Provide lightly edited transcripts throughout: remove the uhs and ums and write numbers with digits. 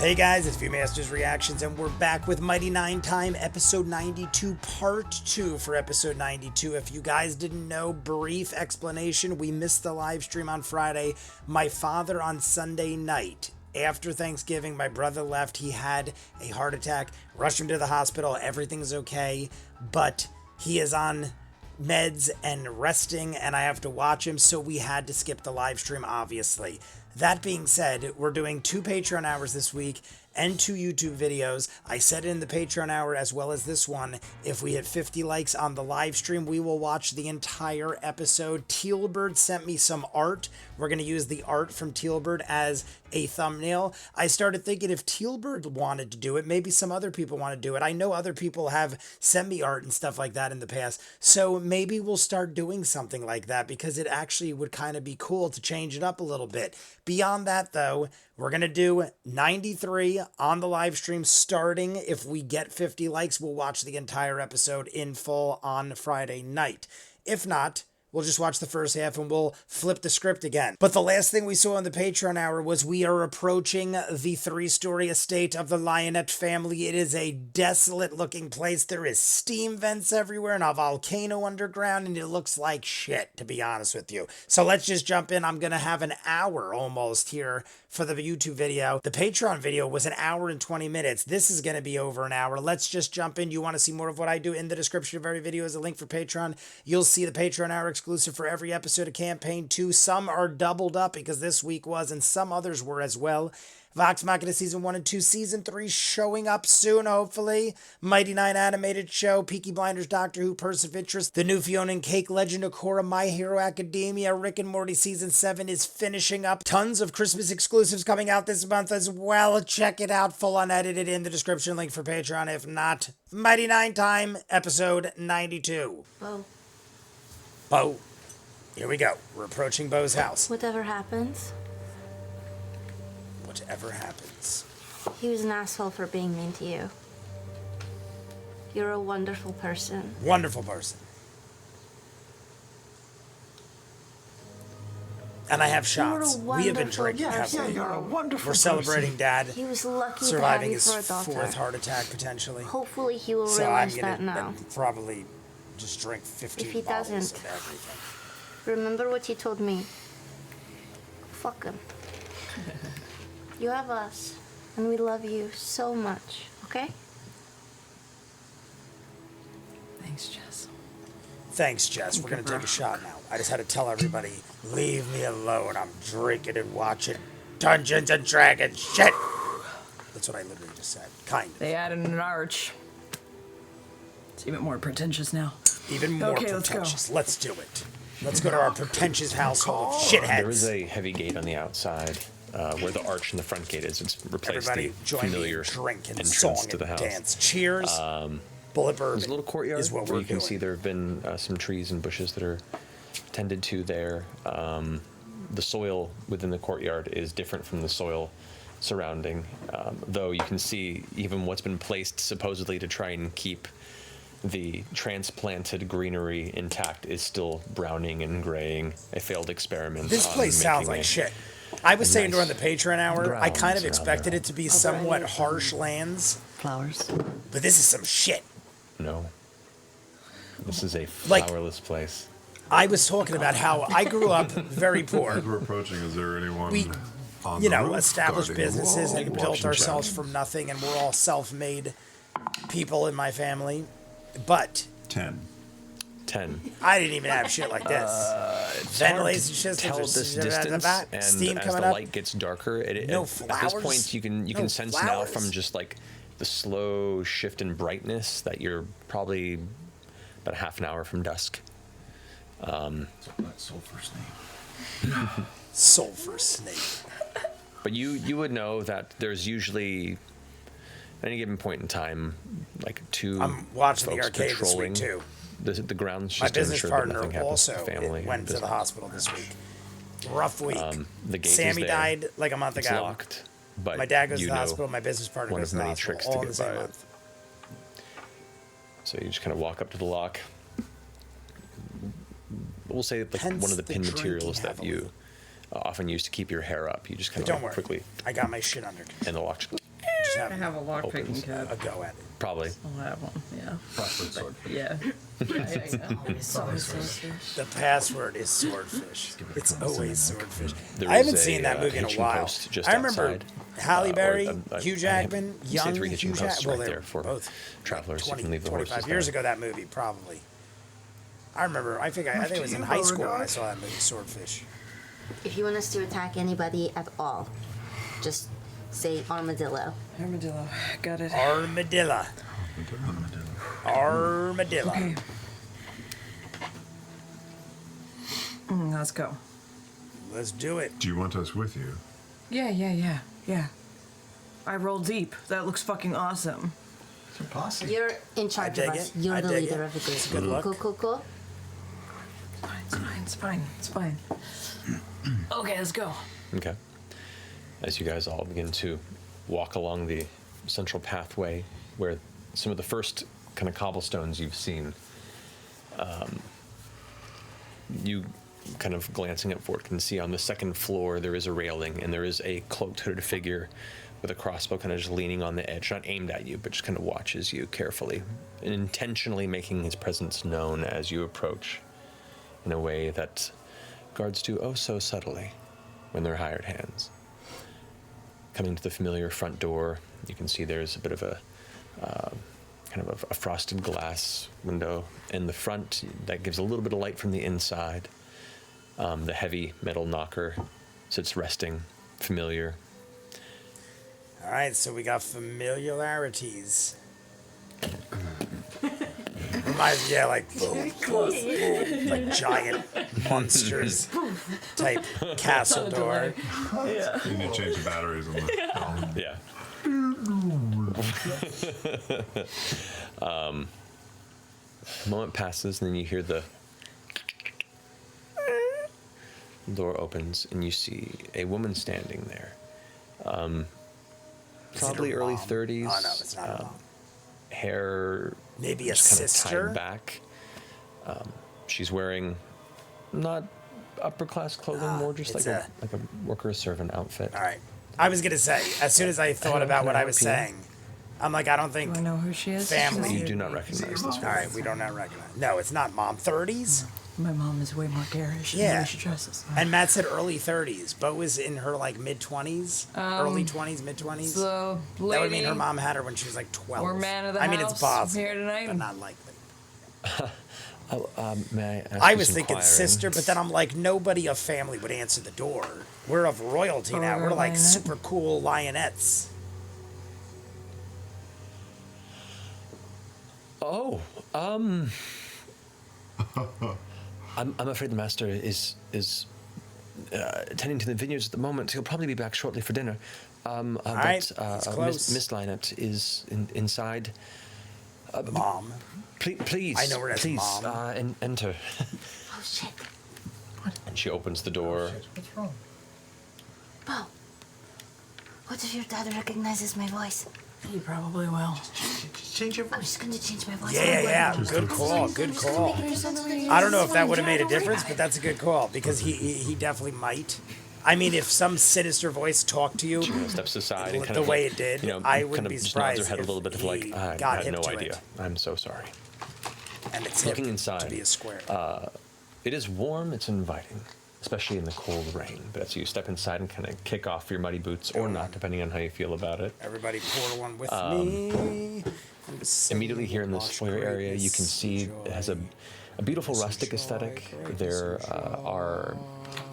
Hey guys, it's Viewmasters Reactions, and we're back with Mighty Nein Time, episode 92, part 2 for episode 92. If you guys didn't know, brief explanation, we missed the live stream on Friday. My father on Sunday night, after Thanksgiving, my brother left. He had a heart attack, rushed him to the hospital, everything's okay, but he is on meds and resting, and I have to watch him, so we had to skip the live stream, obviously. That being said, we're doing 2 Patreon hours this week and 2 YouTube videos. I said it in the Patreon hour as well as this one. If we hit 50 likes on the live stream, we will watch the entire episode. Tealbird sent me some art. We're going to use the art from Tealbird as a thumbnail. I started thinking if Tealbird wanted to do it, maybe some other people want to do it. I know other people have sent me art and stuff like that in the past. So maybe we'll start doing something like that because it actually would kind of be cool to change it up a little bit. Beyond that, though, we're going to do 93 on the live stream starting. If we get 50 likes, we'll watch the entire episode in full on Friday night. If not, we'll just watch the first half and we'll flip the script again. But the last thing we saw in the Patreon hour was we are approaching the 3-story estate of the Lionette family. It is a desolate looking place. There is steam vents everywhere and a volcano underground, and it looks like shit, to be honest with you. So let's just jump in. I'm going to have an hour almost here for the YouTube video. The Patreon video was an hour and 20 minutes. This is going to be over an hour. Let's just jump in. You want to see more of what I do? In the description of every video is a link for Patreon. You'll see the Patreon hour exclusive for every episode of Campaign 2. Some are doubled up because this week was, and some others were as well. Vox Machina Season 1 and 2, Season 3 showing up soon, hopefully. Mighty Nein animated show, Peaky Blinders, Doctor Who, Person of Interest, The New Fiona and Cake, Legend of Korra, My Hero Academia, Rick and Morty Season 7 is finishing up. Tons of Christmas exclusives coming out this month as well. Check it out, full unedited, in the description, link for Patreon. If not, Mighty Nein Time, episode 92. Bo. Here we go. We're approaching Bo's house. Whatever happens. Whatever happens. He was an asshole for being mean to you. You're a wonderful person. Wonderful person. And I have shots. We have been drinking heavily. You're a wonderful We're celebrating Dad He was lucky surviving to his have you for a daughter. 4th heart attack, potentially. Hopefully he will So I'm realize going that now. to probably just drink 15 If he bottles doesn't, of everything. remember what you told me. Fuck him. You have us, and we love you so much, okay? Thanks, Jess. Thanks, Jess. We're going to take a shot now. I just had to tell everybody, leave me alone. I'm drinking and watching Dungeons and Dragons shit. That's what I literally just said. Kind of. They added an arch. It's even more pretentious now. Even more Okay, let's go. pretentious. Let's do it. Let's go to our pretentious household of shitheads. There is a heavy gate on the outside where the arch in the front gate is. It's replaced Everybody the join me, familiar drink and entrance song to the and house. dance. Cheers. Bullet bourbon. There's a little courtyard is what where we're you can doing. see there have been some trees and bushes that are tended to there. The soil within the courtyard is different from the soil surrounding, though you can see even what's been placed supposedly to try and keep the transplanted greenery intact is still browning and graying. A failed experiment. This on place sounds making like shit. I was saying nice during the Patreon hour, I kind of grounds expected around it to be somewhat harsh lands, Flowers. but this is some shit. No. This is a Like- flowerless place. I was talking about how I grew up very poor. As we're approaching, is there anyone We, on you the know, roof established guarding the businesses wall, and built watching ourselves chat? from nothing, and we're all self-made people in my family. But 10. 10. I didn't even have shit like this. Ventilation Tell systems, this distance, and steam as coming the up. light gets darker, No at this flowers, point you can no sense now flowers. from just like the slow shift in brightness that you're probably about a half an hour from dusk. Sulfur snake. Sulfur snake. But you would know that there's usually at any given point in time like 2 I'm watching the folks arcade this patrolling week too. the grounds My just to business ensure that partner nothing happens to also the family. went to the hospital this week. Rough week. The gate Sammy is there. died like a month It's ago. locked, but My dad goes to you the know hospital. My business partner one goes of to the many hospital. tricks All to in the get same by it. month. So you just kind of walk up to the lock. We'll say like Hence one of the the pin drinking materials that heavily. you often use to keep your hair up. You just kind But of don't worry. quickly, I got my shit under control. and the lock just have I have a lock picking Opens. kit. a go at it. Probably. I'll have one. Yeah. Password swordfish. Yeah. It's always swordfish. The password is swordfish. It's always swordfish. There I haven't is seen that movie in a hitching while. post just I remember outside, Halle or, Berry, I Hugh Jackman, say young three hitching Hugh posts Jackman. Well, right they there were for both travelers. You 20, can leave the 25 horses years there. ago, that movie, probably. I remember, I think it was in high school when I saw that movie, Swordfish. If you want us to attack anybody at all, just say armadillo. Armadillo. Got it. Armadillo. Armadillo. Okay. Let's go. Let's do it. Do you want us with you? Yeah. I roll deep. That looks fucking awesome. It's a posse. You're in charge of dig us. it. You're I the dig leader it. of the group. It's a good look. Cool. It's fine. Okay, let's go. Okay. As you guys all begin to walk along the central pathway where some of the first kind of cobblestones you've seen, you kind of glancing up forward can see on the second floor there is a railing and there is a cloaked hooded figure with a crossbow kind of just leaning on the edge, not aimed at you, but just kind of watches you carefully and intentionally making his presence known as you approach in a way that guards do oh so subtly when they're hired hands. Coming to the familiar front door, you can see there's a bit of a kind of a frosted glass window in the front that gives a little bit of light from the inside. The heavy metal knocker sits resting, familiar. All right, so we got familiarities. Reminds me, yeah, like giant monsters type castle door. You need to change the batteries on the phone. Yeah. A moment passes, and then you hear the door opens, and you see a woman standing there. Probably her early mom? 30s. Oh, no, it's not her mom. Hair Maybe a just kind of sister? tied back. She's wearing not upper class clothing, more just it's like a worker servant outfit. All right. I was going to say, as soon as I thought about can what I I was help you? saying, I'm like, I don't think. Do I know who she is? Family. You do not recognize this All woman. right, we don't not recognize. No, it's not mom. 30s? My mom is way more garish. Yeah. The way she dresses. And Matt said early 30s. Bo was in her like mid 20s, early 20s, mid 20s. So, lady, That would mean her mom had her when she was like 12. or man of the I mean, house it's possible, here tonight? but not likely. May I ask I you was some thinking inquiring? sister, but then I'm like, nobody of family would answer the door. We're of royalty now. we're We're like lionette. super cool lionettes. Oh, I'm afraid the master is tending to the vineyards at the moment. He'll probably be back shortly for dinner. right, he's close. Miss Lynette is inside. Mom. Please, I know her as please, Mom. enter. Oh shit. And she opens the door. What's wrong? Bo, what if your dad recognizes my voice? He probably will. Just change your I'm voice. just gonna change my voice. Yeah. Good call. Good call. I don't know if that would have made a difference, but that's a good call because he definitely might. I mean, if some sinister voice talked to you, Steps aside and kind the of way like, it did, you know, I kind wouldn't of be just nods surprised her head a if little bit of like, he I got had hip no to idea. it. I'm so sorry. And it's Looking hip inside, to be a square. It is warm, it's inviting, especially in the cold rain. But as you step inside and kind of kick off your muddy boots, or not, depending on how you feel about it, Everybody pour one with me. And sing immediately here in this lush foyer area, you can greatness, see it has a beautiful rustic joy, aesthetic. greatness There and are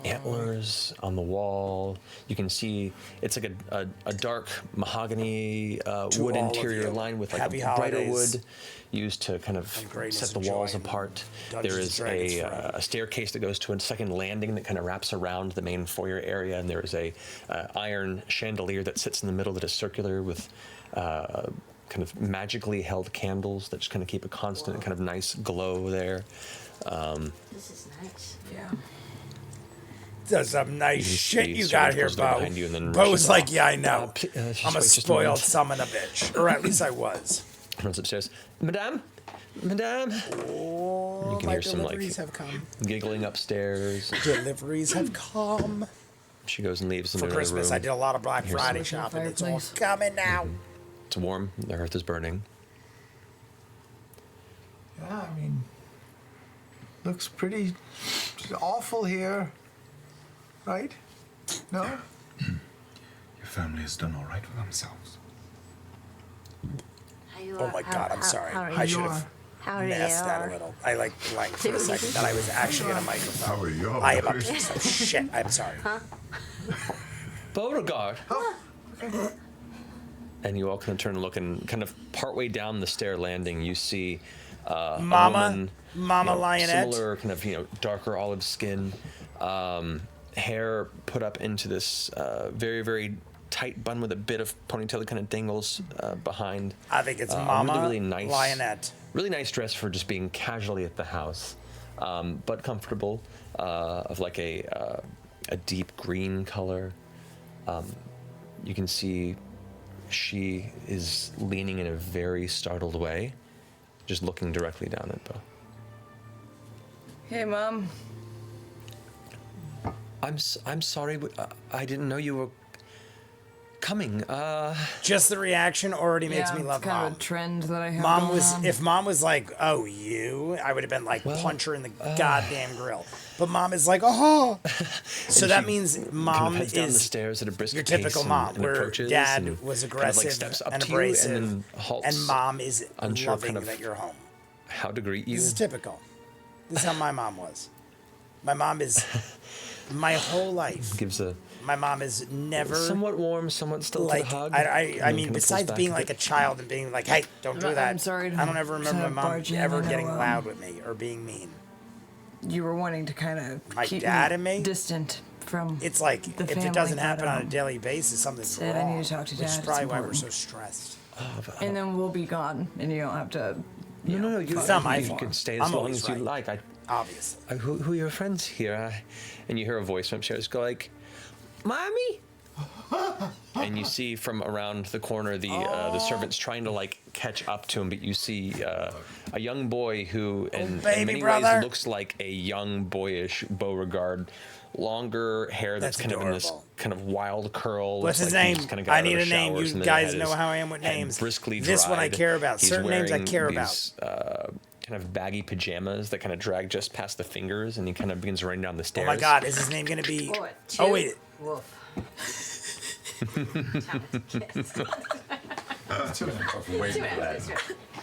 antlers on the wall. You can see it's like a dark mahogany wood all of interior you. lined with like Happy a brighter holidays. wood used to kind of And greatness set the and walls joy and apart. Dungeons There and is Dragons forever. a staircase that goes to a second landing that kind of wraps around the main foyer area, and there is a iron chandelier that sits in the middle that is circular with kind of magically held candles that just kind of keep a constant kind of nice glow there. This is nice. Yeah. That's some nice You can shit see you someone got here, close the door Bo. behind you and then Bo's rushes like, off. yeah, I know. Just I'm a wait just a spoiled moment. son of a bitch. Or at least I was. Runs upstairs. Madame? Madame? Oh, You can my hear some, like, deliveries have come. Giggling upstairs. Deliveries have come. She goes and leaves into For another Christmas, room. I did a lot of Black Here's Friday some- shopping. It's all Fireplace. coming now. It's warm. The hearth is burning. Yeah, I mean, looks pretty awful here, right? No? Your family has done all right for themselves. Oh my God, I'm sorry. I should have How are masked that a you? little. I like blanked for a second that I was actually in a microphone. How are you? I am a piece of shit. I'm sorry. Beauregard. And you all kind of turn and look, and kind of partway down the stair landing, you see a woman, Mama Lionette. similar kind of darker olive skin, hair put up into this very very tight bun with a bit of ponytail that kind of dangles behind. I think it's Mama really nice, Lionette. Really nice dress for just being casually at the house, but comfortable, of like a deep green color. You can see she is leaning in a very startled way, just looking directly down at Bo. Hey, Mom. I'm sorry, I didn't know you were coming. Just the reaction already makes me love it's kind Mom. of a trend that I have. Mom going was on. if Mom was like, "Oh, you," I would have been like, punch her in the goddamn grill. But Mom is like, "Oh," so that means Mom heads down the is stairs at a brisk your pace typical and- mom, and where approaches Dad and was kind of, like, aggressive steps up and to you and abrasive, then halts, and Mom is unsure loving kind of that you're home. how to greet you. This is typical. This is how my mom was. My mom is my whole life. Gives a My mom is never somewhat warm, somewhat still like to the hug. I and then mean, kind of pulls besides back being a like bit. a child and being like, "Hey, don't do I'm that." sorry to- I don't ever remember to my mom barge in. ever I know, getting loud with me or being mean. You were wanting to kind of My keep dad me and me? distant from. It's like The if it family, doesn't but, happen on a um, daily basis, something's said wrong. I need to talk to which is Dad, it's probably why we're important. so stressed. And then we'll be gone, and you don't have to. No. It's not my you fault. can stay I'm as long always as you right. like. Obviously. Who are your friends here? And you hear a voice from upstairs go like, "Mommy." And you see from around the corner the servants trying to like catch up to him, but you see a young boy who, in baby many brother. ways, looks like a young boyish Beauregard. Longer hair that's kind of in this adorable. kind of wild curl. What's looks his like he name? just kind of got I out of need the a name. showers, You and then guys had know his how I am with head names. briskly This one I dried. care about. He's Certain names I wearing care these, kind of baggy pajamas that kind of drag just past the fingers, and he kind of begins running down the Oh stairs. my God, is his name gonna be? Oh wait, Way too bad.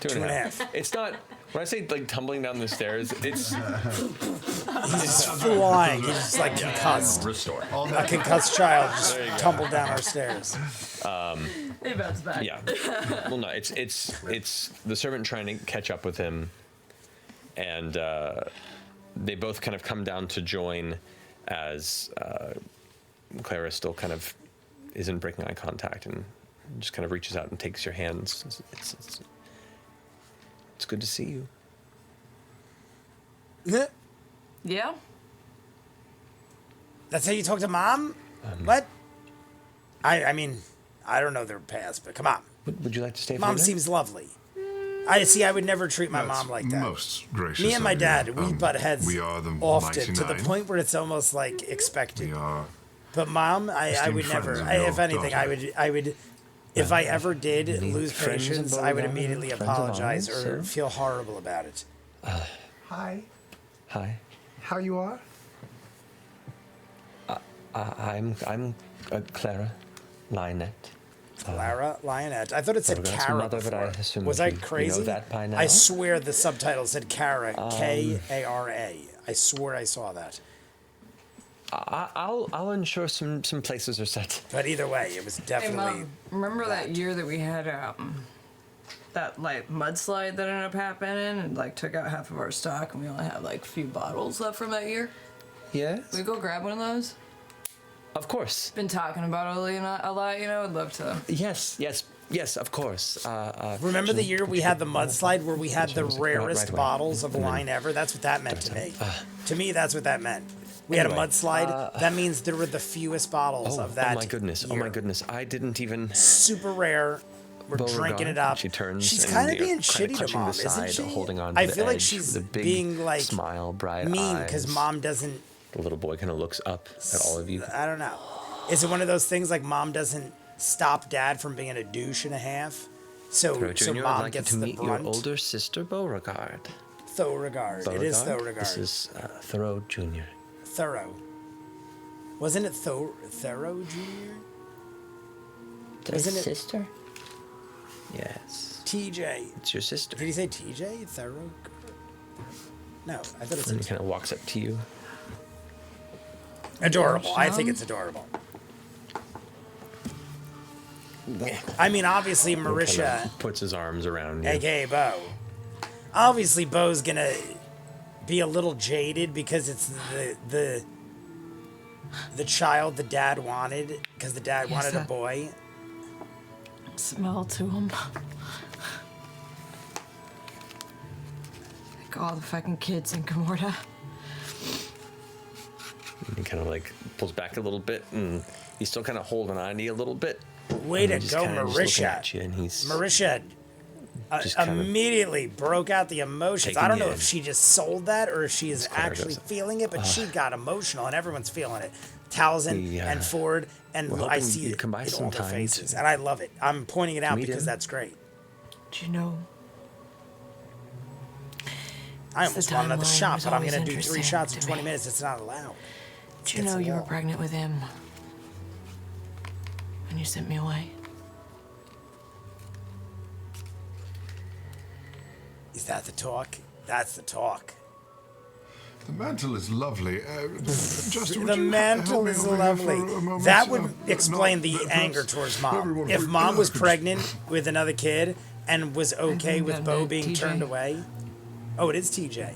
Two and a half. It's not. When I say like tumbling down the stairs, it's he's just flying. He's just like concussed. Restore. A concussed child just tumbled down our stairs. Hey, bounce back. yeah. Well, no, it's the servant trying to catch up with him, and they both kind of come down to join as Clara still kind of isn't breaking eye contact and just kind of reaches out and takes your hands. It's good to see you. Yeah. That's how you talk to Mom? What? I mean, I don't know their past, but come on. Would you like to stay for Mom dinner? seems lovely. I would never treat my That's mom like that. Most gracious. Me and my of dad, you. we butt heads We are the often to the 99. point where it's almost like expected. We are. But Mom, I Esteemed would never. friends of If your anything, daughter. I would. If I ever did Any lose friends in patience, I would Beauregard? immediately Friends of apologize ours, or sir? feel horrible about it. Hi. Hi. How you are? I'm Clara Lionette. Clara Lionette. I thought it said Beauregard's Cara mother, but I before. assume Was that I you know crazy? that by now. I swear the subtitle said Cara, K-A-R-A. I swear I saw that. I'll ensure some places are set. But either way, it was Hey, definitely. Mom. Remember that year that we had that like mudslide that ended up happening and like took out half of our stock and we only had like a few bottles left from that year? Yes. We go grab one of those. Of course. Been talking about it a lot, you know. I'd love to. Yes. Of course. Remember the year we had the mudslide where we had the rarest right away. bottles of wine ever? That's what that meant to me. To me, that's what that meant. We had a Anyway, mudslide. That means there were the fewest bottles of that. Oh my goodness. Oh year. my goodness. I didn't even. Super rare. We're Beauregard, drinking it up. She turns. She's and kind of you're being kinda shitty to clutching Mom, the isn't side, she? Holding on to I the feel like edge she's with a big being like smile, bright mean eyes. because Mom doesn't. The little boy kind of looks up at all of you. I don't know. Is it one of those things like Mom doesn't stop Dad from being a douche and a half? So Thoreau so Jr., I'd mom like you gets to the meet brunt. your older sister, Beauregard. Beauregard. It is Beauregard. This is Thoreau Jr. Thorough. Wasn't it Thoreau Jr.? Their Isn't it- sister? Yes. TJ. It's your sister. Did he say TJ? Thorough? No, I thought it And he said kind of walks up to you. adorable. I think it's adorable. I mean, obviously, and Marisha, kinda puts his arms around you. aka Bo. Obviously, Bo's gonna be a little jaded because it's the child the dad wanted, because the dad wanted a that- boy. Smell to him. Like all the fucking kids in Gamorta. And he kind of like pulls back a little bit, and he's still kind of holding on to you a little bit. Way And to he's just go, kinda just looking Marisha. at you, and he's Marisha just kinda immediately broke out the emotions. taking I don't you know in. if she just sold that or if she is Claire actually goes, feeling it, but she got emotional, and everyone's feeling it. Talzin and Ford, and we're I hoping see you'd it come by in all their sometime faces, to and I love it. I'm pointing it out meet because him. that's great. Do you know? I It's the almost want another timeline shot, was but I'm always going to do 3 interesting shots in to 20 me. minutes. It's not allowed. Do you It's know you were law. pregnant with him when you sent me away? Is that the talk? That's the talk. The mantle is lovely. Justin, would The you mantle help me is over here for lovely. a moment? That would No, explain the perhaps anger towards mom. everyone If would- mom was could- pregnant with another kid and was okay think with that Bo meant being TJ. turned away. Oh, it is TJ.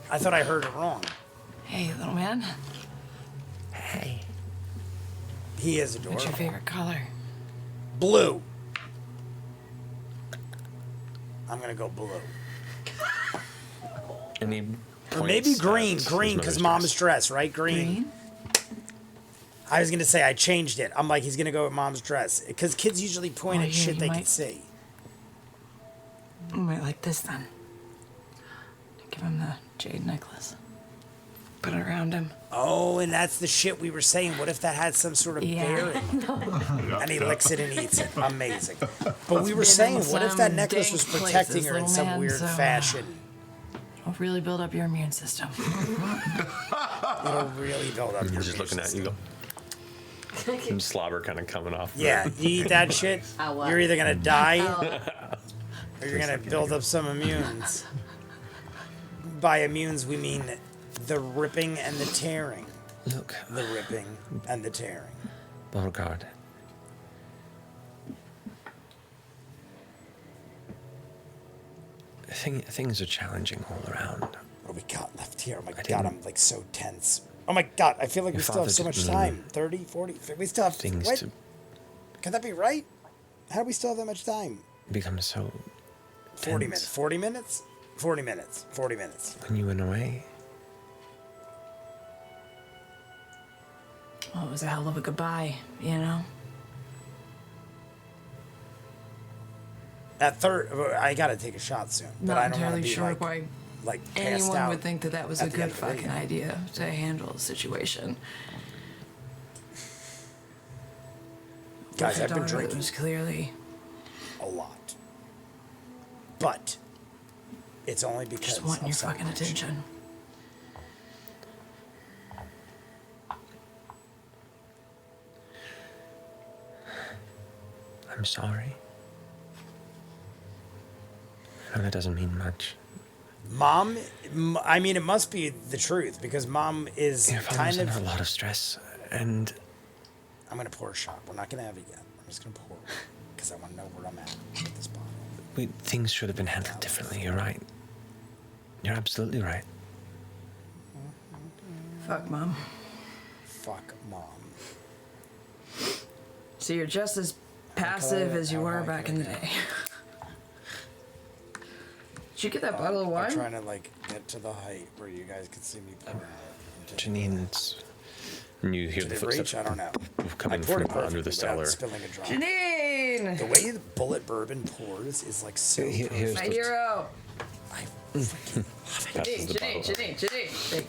I thought I heard it wrong. Hey, little man. hey. He is What's your adorable. favorite color? Blue. I'm going to go blue. And he Or maybe points green. at his Green, because mother's mom's dress, right? Green. I was going to say I changed it. I'm like, he's going to go with mom's dress. Because kids usually point Oh, at yeah, shit you they can might. see. You might like this then. Give him the jade necklace. Put it around him. Oh, and that's the shit we were saying. What if that had some sort of Yeah. bearing? And he licks it and eats it. Amazing. But we were been saying, in what if that some necklace was dank protecting places, her in little some man, weird so, fashion? It'll really build up your immune system. It'll really build up. He's your just looking at you. Go. Some slobber kind of coming off. Yeah, you eat that shit, Oh, what? you're either gonna die or you're gonna build up some immunes. By immunes, we mean the ripping and the tearing. Look, The ripping and the tearing. Beauregard. Things are challenging all around. What do we got left here? Oh my god, didn't- I'm like so tense. Oh my god, I feel like Your we still have father so much didn't time. 30, 40, we still have Things what? to Can that be right? How do we still have that much time? become so 40 tense. minutes. 40 minutes? 40 minutes. 40 minutes. When you went away, Well, it was a hell of a goodbye, you know? At third, I gotta take a shot soon. But I Not don't want to entirely be sure why like passed anyone out. would think that that was a at the good end of the fucking video. idea to handle the situation. Guys, With a I've been daughter that drinking was clearly a lot. But it's only because just wanting of your fucking celebration. attention. I'm sorry. I know that doesn't mean much. Mom, I mean, it must be the truth because mom is Your father kind was of. under a lot of stress, and I'm gonna pour a shot. We're not gonna have it yet. I'm just gonna pour because I want to know where I'm at with this bottle. things should have been handled differently. You're right. You're absolutely right. Fuck, Mom. Fuck mom. So you're just as passive as you were back in the day. Did you get that bottle of I'm wine? trying to like get to the height where you guys can see me pour out. Janine, it's... And you hear Did the it footsteps reach? I don't know. coming I poured from it under the perfectly cellar. without spilling a drop. Janine! The way the bullet bourbon pours is like so Here's My the- hero! I freaking love it. passes the bottle.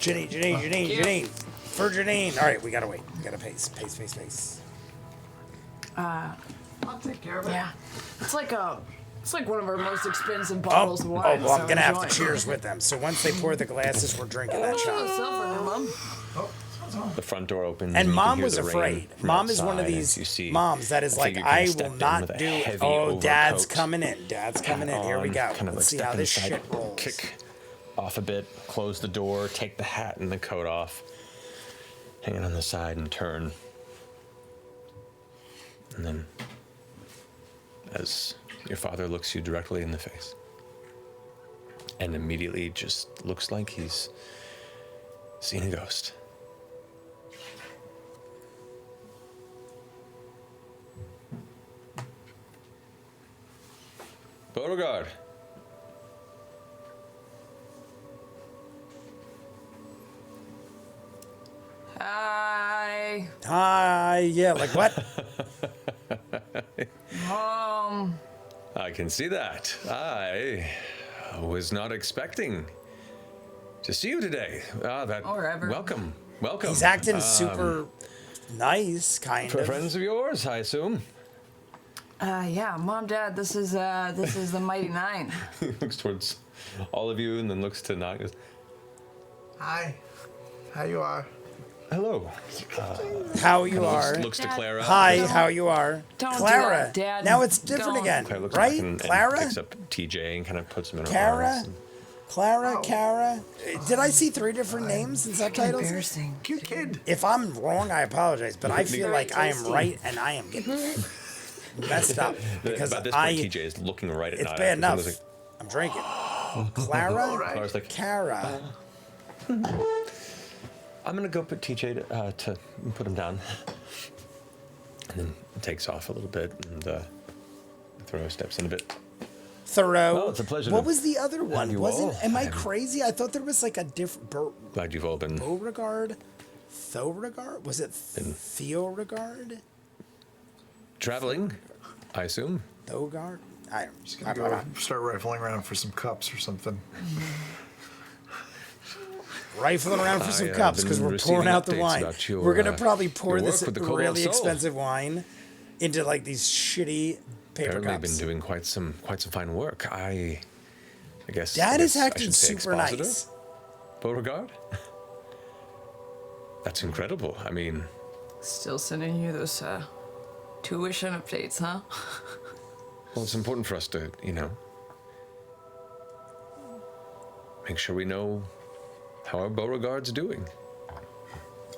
Janine. For Janine. All right, we gotta wait. We gotta pace. I'll take care of it. Yeah. It's like one of our most expensive Oh, bottles of wine. well, I'm so gonna have to enjoy. cheers with them. So once they pour the glasses, we're drinking that shot. Yourself in there, Mom. The front door opens. And you can Mom hear was the rain afraid. from Mom is one of outside, these and you see moms that is a like, figure kinda I step will in not with a do. heavy Oh, Dad's overcoat coming in. Dad's coming in. Here we on, go. Kind of Let's see step how this inside, shit rolls. Kick off a bit, close the door, take the hat and the coat off, hang it on the side, and turn. And then, as your father looks you directly in the face, and immediately just looks like he's seen a ghost. Beauregard. Hi. Hi, yeah, like what? I can see that. I was not expecting to see you today. Or ever. Welcome. He's acting super nice, kind For of. friends of yours, I assume. Yeah, Mom, Dad, this is the Mighty Nine. He looks towards all of you and then looks to Nine. Goes, Hi. How you are? hello. How you are? Looks to Clara. Hi, how you are? Don't do Clara. that, Dad. Now it's different Don't. again, Clara looks right? back and Clara? picks up TJ and kind of puts him in her Cara? arms. and- Clara, Oh. Cara. Did I see 3 different names and subtitles? Embarrassing. Cute kid. If I'm wrong, I apologize, but I feel like I am right and I am getting messed up because By this point, TJ is looking right at it's Nine. bad enough. Like, I'm drinking. Clara, Clara's like, Cara. I'm gonna go put TJ to put him down, and then takes off a little bit, and Thoreau steps in a bit. Thoreau. Oh, it's a pleasure What to was the other have one? you Wasn't? all. Am I crazy? I thought there was like a different. Glad you've all been Beauregard? Thauregard? Was it Theoregard? traveling, I assume. Thogard? I Just don't gonna know. go start rifling around for some cups or something. Rifling around for some I, cups been because we're receiving pouring out the updates wine. about your, We're gonna probably pour your work this with the Cobalt really Soul. expensive wine into like these shitty paper Apparently, cups. been doing quite some fine work. I guess. Dad I is guess I acting should say super expositor? nice. Beauregard. That's incredible. I mean, Still sending you those tuition updates, huh? well, it's important for us to, make sure we know how our Beauregard's doing.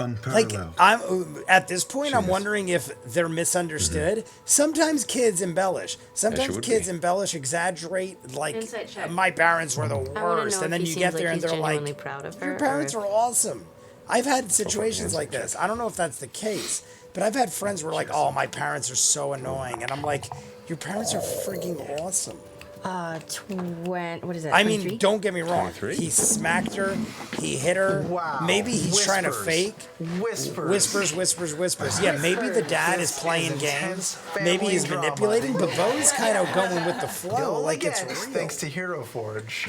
Like Unparalleled. I'm at this point, I'm Jeez. wondering if they're misunderstood. Sometimes kids embellish. Sometimes would kids be. embellish, exaggerate. Like Insight check. my parents were the I want to worst, know and if then he you get seems there like and he's they're genuinely like, proud of her. "Your parents or are awesome." I've had situations hands like check. this. I don't know if that's the case, but I've had friends who are like, "Oh, my parents are so annoying," and I'm like, "Your parents are freaking awesome." What is that? I mean, 23? don't get me wrong. 23? He smacked her. He hit her. Wow. Maybe he's trying to Whispers. fake. Whispers. Yeah, maybe the dad is playing This is intense games. Maybe he's family manipulating, drama. but Bo's kind of going with the flow. Go Like it's again, real. thanks to Hero Forge.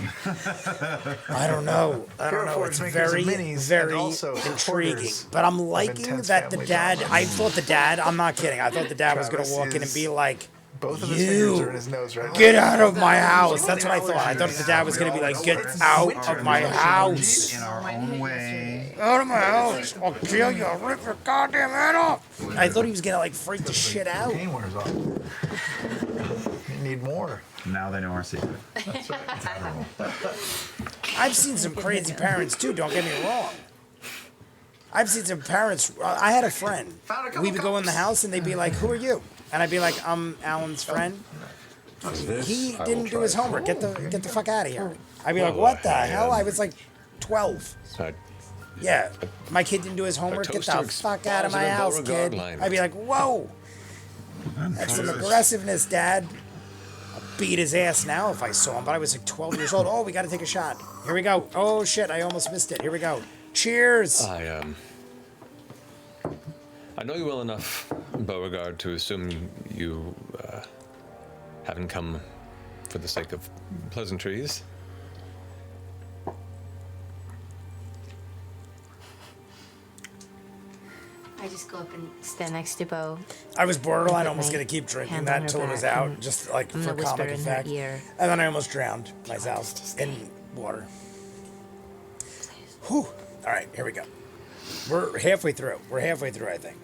I don't know. Hero Forge It's makers very, of minis and very also intriguing. supporters But I'm of liking intense that the family dad. drama. I thought the dad. I'm not kidding. I thought the dad was Travis gonna walk in and is- be like, Both of his fingers are "You in his nose right now. get out of my house." That's what I thought. I thought the dad was gonna be like, "Get out of my house." In our own way. Out of my house! I'll kill you! I'll rip your goddamn head off! I thought he was gonna like freak the shit out. Pain wears off. You need more. Now they know our secret. I've seen some crazy parents too, don't get me wrong. I've seen some parents. I had a friend. We would go in the house and they'd be like, "Who are you?" And I'd be like, "I'm Alan's friend." He didn't do his homework. Get the fuck out of here. I'd be like, "What the hell?" I was like 12. I Yeah, my kid didn't do his homework. Get toast to the fuck out of my expositive house, Beauregard kid. line. I'd be like, "Whoa, that's some aggressiveness, Dad." I'd beat his ass now if I saw him, but I was like 12 years old. Oh, we got to take a shot. Here we go. Oh shit, I almost missed it. Here we go. Cheers. I know you well enough, Beauregard, to assume you haven't come for the sake of pleasantries. I just go up and stand next to Bo. I was borderline Put almost my going to keep drinking hand that on her until it was back out, and just like I'm for gonna whisper comic in her effect. ear. And then I almost drowned us myself to stay? in water. Whew. All right, here we go. We're halfway through. I think.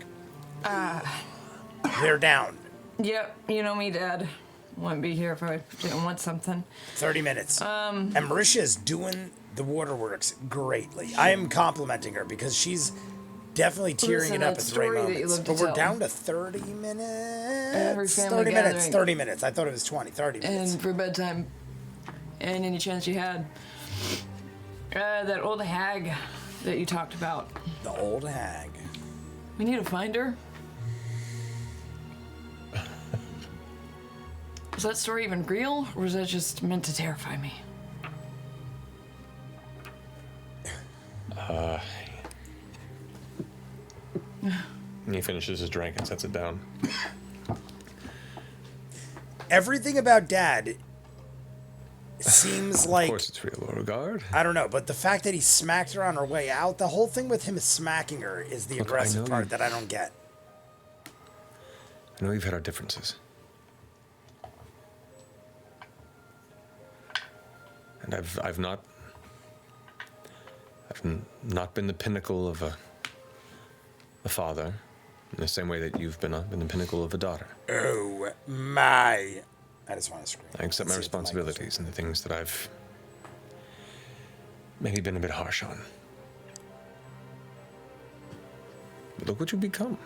They're down. Yep, you know me, Dad. Wouldn't be here if I didn't want something. 30 minutes. And Marisha is doing the waterworks greatly. I am complimenting her because she's definitely tearing Listen, it up that at the right story that you moments. love to But we're tell. down to 30 minutes. Every family 30 minutes. gathering. 30 minutes. I thought it was 20. 30 minutes. And for bedtime, and any chance you had, that old hag that you talked about. The old hag. We need to find her. Was that story even real, or was that just meant to terrify me? And he finishes his drink and sets it down. Everything about Dad seems like... Of course it's real, Beauregard. I don't know, but the fact that he smacked her on her way out, the whole thing with him smacking her is the Look, I aggressive know part you- that I don't get. I know you've had our differences. And I've not been the pinnacle of a father in the same way that you've been the pinnacle of a daughter. Oh my. I just want to scream. I accept my See if the mic goes responsibilities and the things that I've maybe been a bit harsh on. But look what you've become.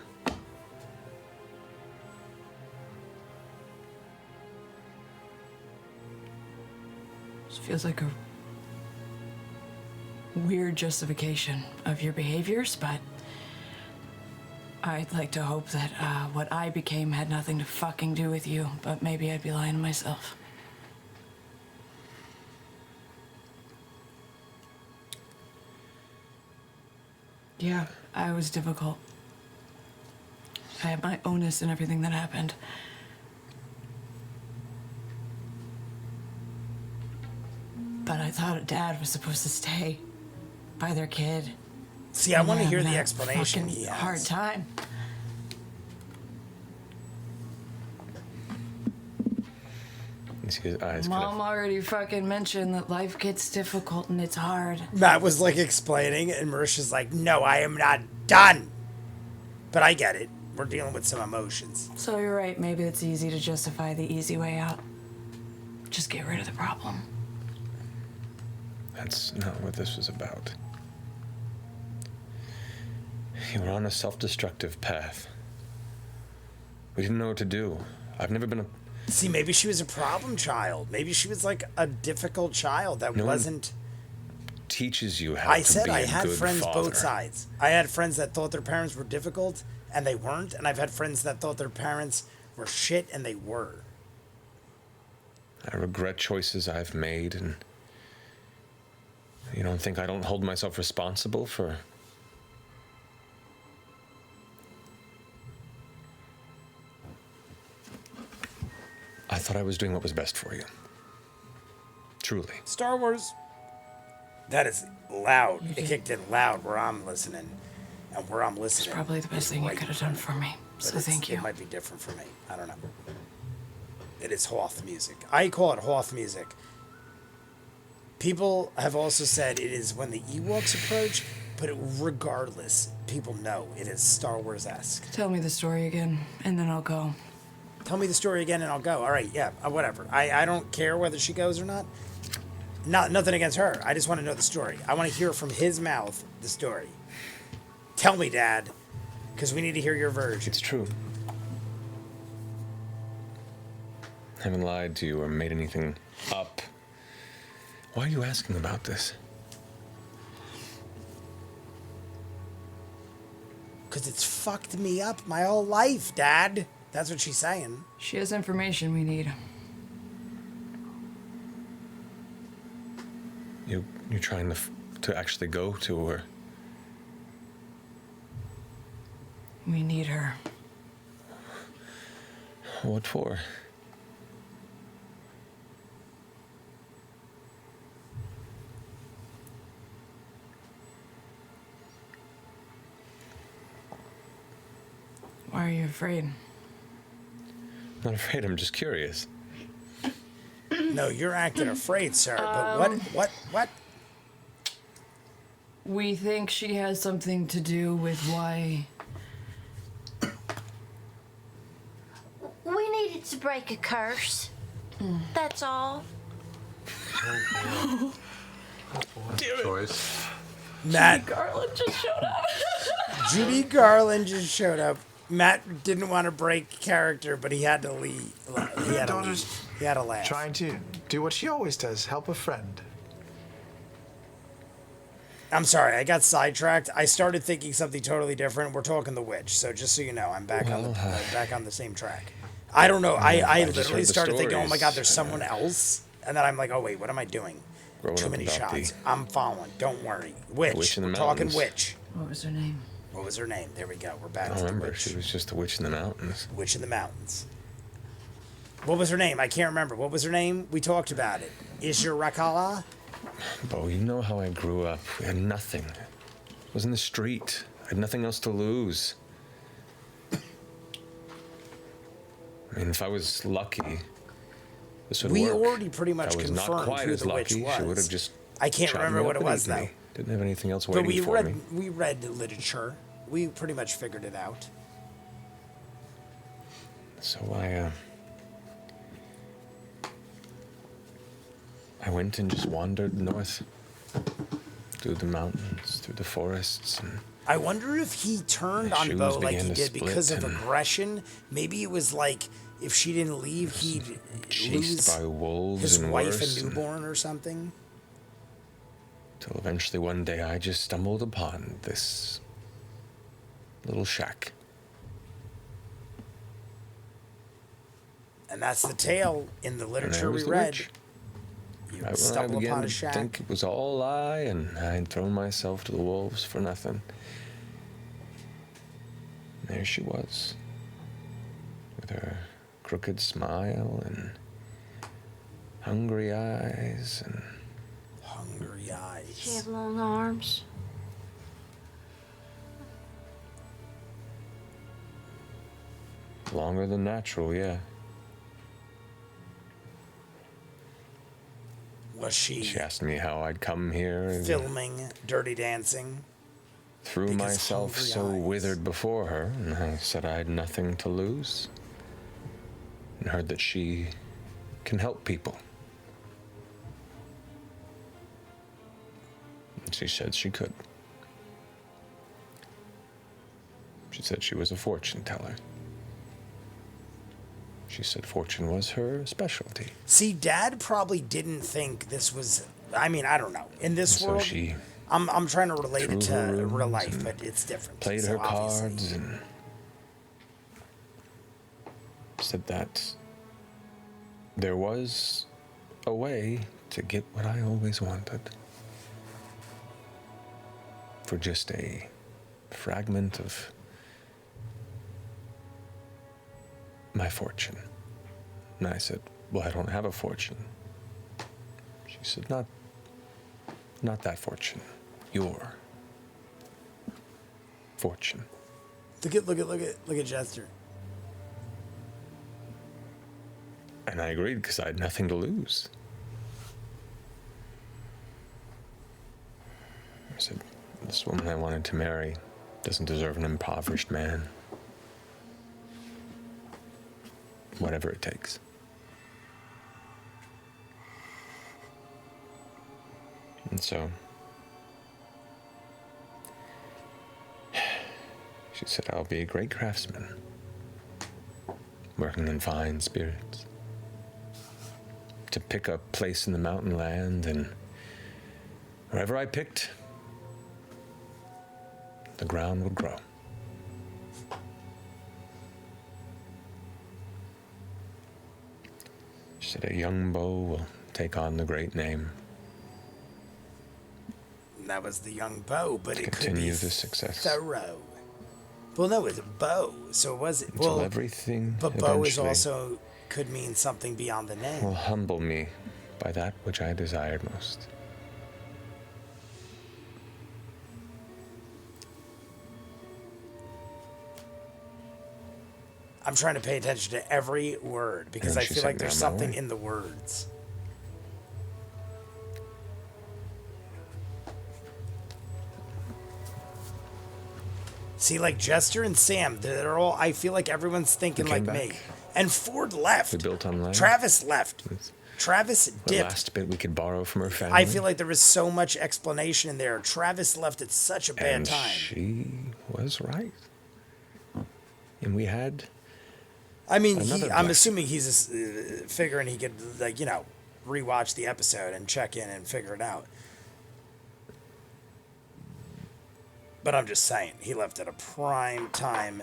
This feels like a weird justification of your behaviors, but I'd like to hope that what I became had nothing to fucking do with you, but maybe I'd be lying to myself. Yeah, I was difficult. I had my onus in everything that happened. But I thought Dad was supposed to stay by their kid. See, I want to hear Having the a explanation fucking he has. hard time. You see his eyes Mom already fucking mentioned that life gets difficult and it's hard. Matt was like explaining, and Marisha's like, no, I am not done. But I get it. We're dealing with some emotions. So you're right, maybe it's easy to justify the easy way out. Just get rid of the problem. That's not what this was about. You were on a self-destructive path. We didn't know what to do. I've never been a... See, maybe she was a problem child. Maybe she was like a difficult child that No one wasn't... teaches you how I to said be I a had good friends father. both sides. I had friends that thought their parents were difficult, and they weren't. And I've had friends that thought their parents were shit, and they were. I regret choices I've made, and you don't think I don't hold myself responsible for... I thought I was doing what was best for you. Truly. Star Wars. That is loud. It kicked in loud where I'm listening. And where I'm listening. It's probably the best thing you could have done for me. But So thank you. It might be different for me. I don't know. It is Hoth music. I call it Hoth music. People have also said it is when the Ewoks approach, but regardless, people know it is Star Wars-esque. Tell me the story again, and then I'll go. Tell me the story again and I'll go. All right, yeah, whatever. I don't care whether she goes or not. Nothing against her. I just want to know the story. I want to hear from his mouth the story. Tell me, Dad, because we need to hear your version. It's true. I haven't lied to you or made anything up. Why are you asking about this? Because it's fucked me up my whole life, Dad. That's what she's saying. She has information we need. You're trying to actually go to her. We need her. What for? are you afraid? I'm not afraid, I'm just curious. No, you're acting afraid, sir. But what? We think she has something to do with why. We needed to break a curse. That's all. Choice. Matt, Garland just showed up. Judy Garland just showed up. Matt didn't want to break character, but he had to leave. He had to leave. He had to laugh. Trying to do what she always does, help a friend. I'm sorry, I got sidetracked. I started thinking something totally different. We're talking the witch, so just so you know, I'm back on the same track. I don't know. I just literally heard the started thinking, oh my stories. god, there's someone else, and then I'm like, oh wait, what am I doing? Growing Too up many without shots. the I'm following. Don't worry. Witch. witch in the We're talking mountains. witch. What was her name? What was her name? There we go. We're back I to the remember witch. she was just a witch in the mountains. Witch in the mountains. What was her name? I can't remember. What was her name? We talked about it. Ishirakala? Bo, you know how I grew up. We had nothing. I was in the street. I had nothing else to lose. I mean, if I was lucky, this would We work. already pretty much I was not confirmed quite who as the witch lucky. She would was. have just. I can't shot remember me what up it and was eaten though. me. Didn't have anything else But waiting for me. we read literature. We pretty much figured it out. So I went and just wandered north through the mountains, through the forests, and I wonder if he turned My on shoes Bo like began he to did because of split and- aggression. Maybe it was like if she didn't leave, he'd chased lose by wolves his and wife worse, and newborn or something. till eventually one day I just stumbled upon this little shack. And that's the tale in the And literature there we was the read. witch. You Right when I stumble began upon a to shack. think it was all a lie and I had thrown myself to the wolves for nothing. There she was, with her crooked smile and hungry eyes and Hungry She eyes. have long arms. longer than natural, yeah. Was she She asked me how I'd come here and filming Dirty Dancing? threw because myself hungry so eyes. withered before her, and I said I had nothing to lose. And heard that she can help people. And she said she could. She said she was a fortune teller. She said fortune was her specialty. See, Dad probably didn't think this was. I mean, I don't know. In this So world, she I'm trying to relate it threw her to real rooms life, and but it's different. played so her obviously. cards and said that there was a way to get what I always wanted. For just a fragment of my fortune. And I said, well, I don't have a fortune. She said, not that fortune. Your fortune. Look at Jester. And I agreed because I had nothing to lose. I said, this woman I wanted to marry doesn't deserve an impoverished man. Whatever it takes. And so she said, I'll be a great craftsman, working in fine spirits. To pick a place in the mountain land, and wherever I picked, the ground would grow. She said, a young bow will take on the great name. That was the young Bo, but it could be Continue the success. Thoreau. Well, no, it's Bo, so it was. Until Well, everything but Bo is eventually also could mean something beyond the name. will humble me by that which I desired most. I'm trying to pay attention to every word because And I she feel said, like there's "Now, my something way." in the words. See, like Jester and Sam, they're all. I feel like everyone's thinking We like came me. back. And Ford left. We built on land. Travis left. It's Travis the dipped. last bit we could borrow from her family. I feel like there was so much explanation in there. Travis left at such a bad and time. she was right. And we had I mean, another I'm blessing. assuming he's figuring he could, like, rewatch the episode and check in and figure it out. But I'm just saying, he left at a prime time.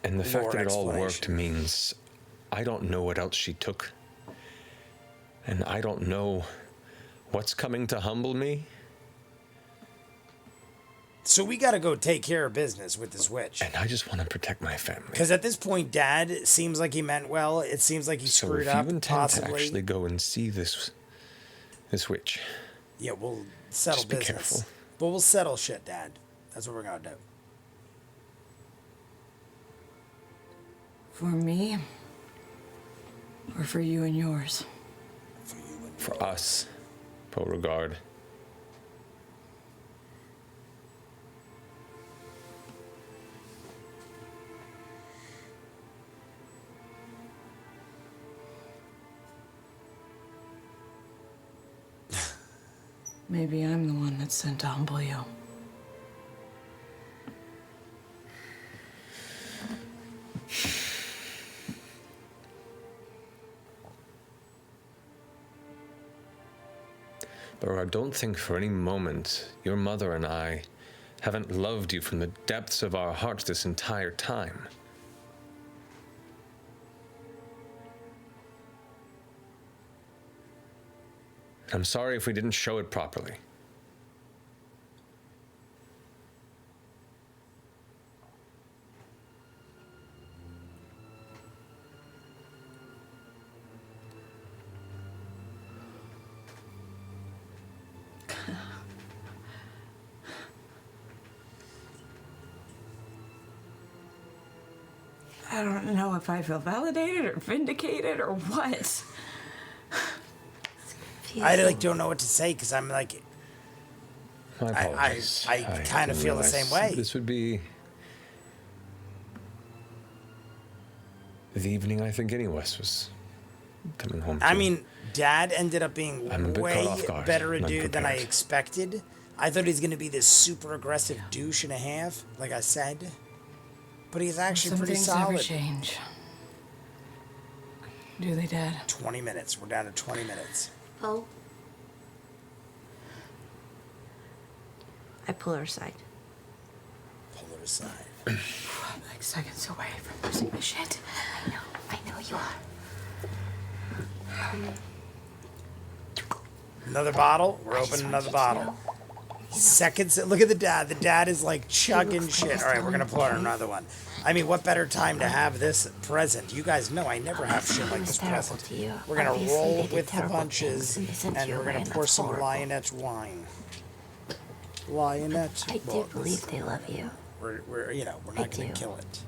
And the fact lore that it all worked explanation. means I don't know what else she took. And I don't know what's coming to humble me. So we got to go take care of business with this witch. And I just want to protect my family. Because at this point, Dad seems like he meant well. It seems like he So screwed if up, you intend possibly. to actually go and see this witch, Yeah, we'll settle Just be business. careful. But we'll settle shit, Dad. That's what we're going to do. For me? Or for you and yours? for us, Beauregard. Maybe I'm the one that's sent to humble you. Beauregard, don't think for any moment your mother and I haven't loved you from the depths of our hearts this entire time. I'm sorry if we didn't show it properly. I don't know if I feel validated or vindicated or what. I don't know what to say because I'm like, My apologies. I kind of didn't feel the realize same way. This would be the evening I think any of us was coming home to. I mean, Dad ended up being I'm a bit way caught off guard, better a and dude than I unprepared. expected. I thought he was going to be this super aggressive douche and a half, like I said. But he's actually Some pretty things never solid. change. Do they, Dad? 20 minutes. We're down to 20 minutes. Oh. I pull her aside. Pull it aside. I'm like seconds away from losing the shit. I know you are. Another bottle. We're opening another bottle. Seconds. Look at the dad. The dad is like chugging looks like shit. he's All right, we're telling gonna the pull out truth. another one. I mean, what better time to have this present? You guys know I never have shit like Someone's this terrible present. to you. We're gonna Obviously, roll they did with the terrible punches, things and they sent and you we're gonna away, and pour that's some horrible. lionet's wine. Lionet's. I do believe they love you. We're we're I not gonna do. kill it.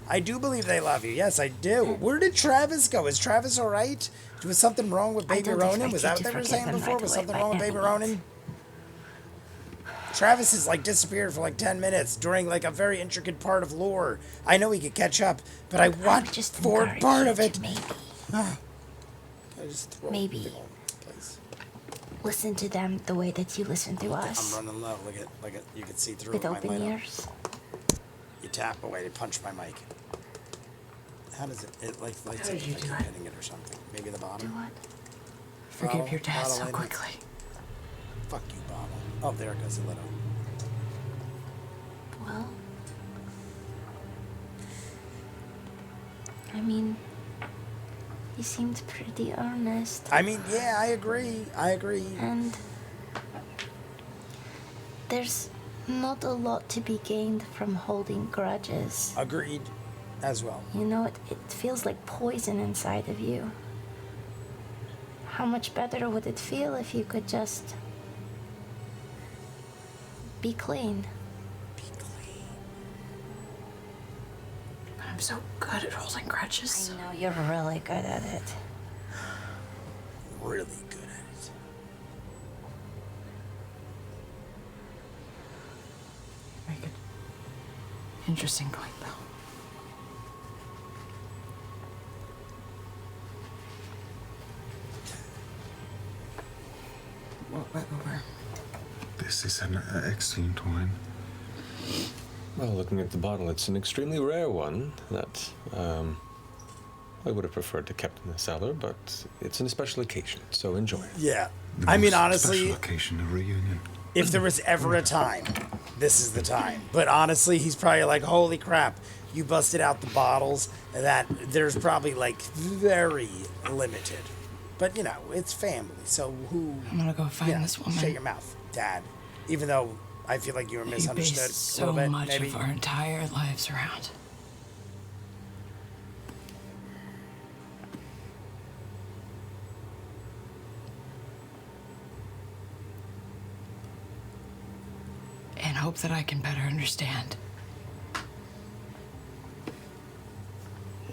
I do believe they love you. Yes, I do. Where did Travis go? Is Travis all right? Was something wrong with I Baby don't Ronin? expect Was you that to what they were forgive saying them before? right Was away something by wrong with any Baby means. Ronin? Travis has like disappeared for like 10 minutes during like a very intricate part of lore. I know he could catch up, but I would want just for encourage part you of to it. Maybe I just throw Maybe. the whole place. listen to them the way that you listen to I'm us. running low. Look at you can see through With my open light up. ears. You tap away to punch my mic. How does it? It like lights How up did you like do you're it? hitting it or something. Maybe the Do bottom. what? Forgive your dad Bottle so light up. quickly. Fuck you, bottle. Oh, there it goes. It lit up. Well, I mean, he seemed pretty earnest, I mean, yeah, I agree. and there's not a lot to be gained from holding grudges. Agreed, as well. You know, it feels like poison inside of you. How much better would it feel if you could just be clean? Be clean. I'm I'm so good at holding grudges. I know you're really good at it. Really good at it. Very good. Interesting point, though. Where? This is an excellent wine. Well, looking at the bottle, it's an extremely rare one that I would have preferred to kept in the cellar, but it's a special occasion, so enjoy it. Yeah. The I mean, most honestly, special occasion, a reunion. if there was ever a time, this is the time. But honestly, he's probably like, holy crap, you busted out the bottles. That there's probably like very limited. But you know, it's family, so who? I'm gonna go find Yeah, this woman. shut your mouth, Dad. Even though I feel like you were You misunderstood based a so little bit, much maybe. of our entire lives around. And hope that I can better understand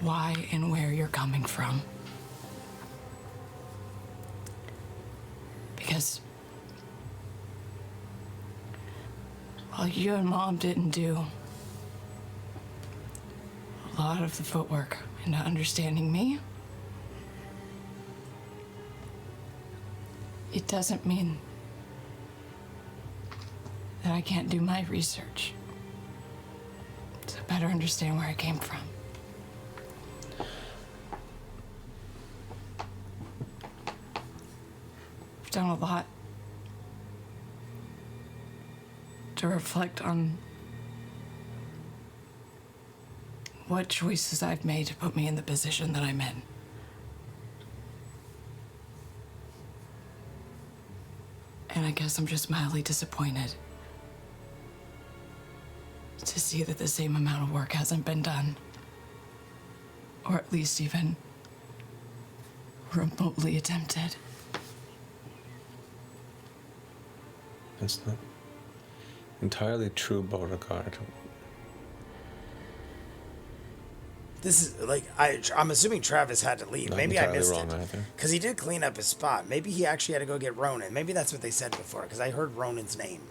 why and where you're coming from. Because while you and Mom didn't do a lot of the footwork into understanding me, it doesn't mean that I can't do my research to better understand where I came from. I've done a lot to reflect on what choices I've made to put me in the position that I'm in. And I guess I'm just mildly disappointed to see that the same amount of work hasn't been done. Or at least even remotely attempted. That's not entirely true, Beauregard. This is like I'm assuming Travis had to leave. Not Maybe I entirely missed wrong it either. because he did clean up his spot. Maybe he actually had to go get Ronan. Maybe that's what they said before because I heard Ronan's name.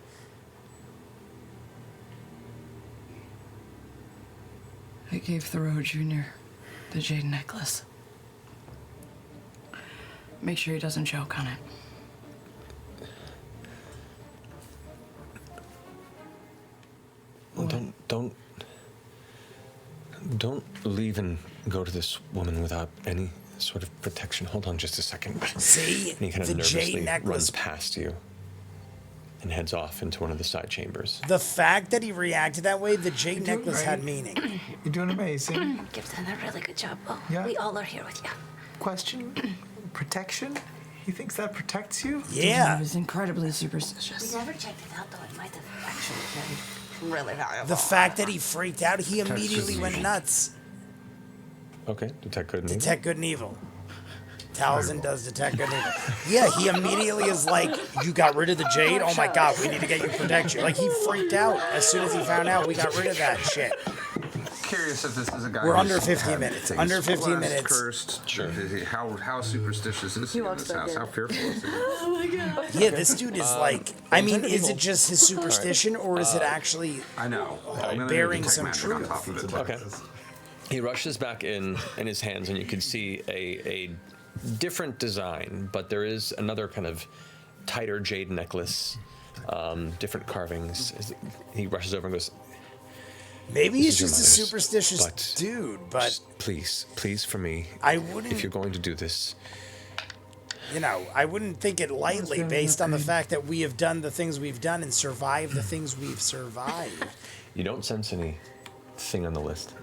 I gave Thoreau Jr. the jade necklace. Make sure he doesn't choke on it. Well, don't leave and go to this woman without any sort of protection. Hold on just a second. See, And he kind of the nervously jade necklace. runs past you and heads off into one of the side chambers. The fact that he reacted that way, the jade doing necklace great. had meaning. You're doing amazing. You've done a really good job. Oh, Yeah. we all are here with you. Question? Protection? He thinks that protects you? He Yeah, was incredibly We superstitious. never checked it out, though. It might have actually been really valuable. the fact that he freaked out, he immediately went nuts. Okay, detect good and evil. Detect good and evil. Talzin does detect good and evil. Yeah, he immediately is like, you got rid of the jade? Oh my god, we need to get you protection. Like, he freaked out as soon as he found out we got rid of that shit. Curious if this is a guy. We're who's under 15 had minutes. things Under 15 blessed, minutes. Cursed. Sure. How superstitious is he in this house? How fearful is he? Yeah, this dude is like, I mean, is it just his superstition or is it actually I know. I'm gonna bearing detect some magic on truth? top of it. Okay. He rushes back in his hands, and you can see a different design, but there is another kind of tighter jade necklace, different carvings. He rushes over and goes, maybe he's This is your just a mother's, superstitious but dude, but "Just please for me, I wouldn't, if you're going to do this, you know, I wouldn't think it lightly based on the fact that we have done the things we've done and survived the things we've survived. you don't sense anything on the list."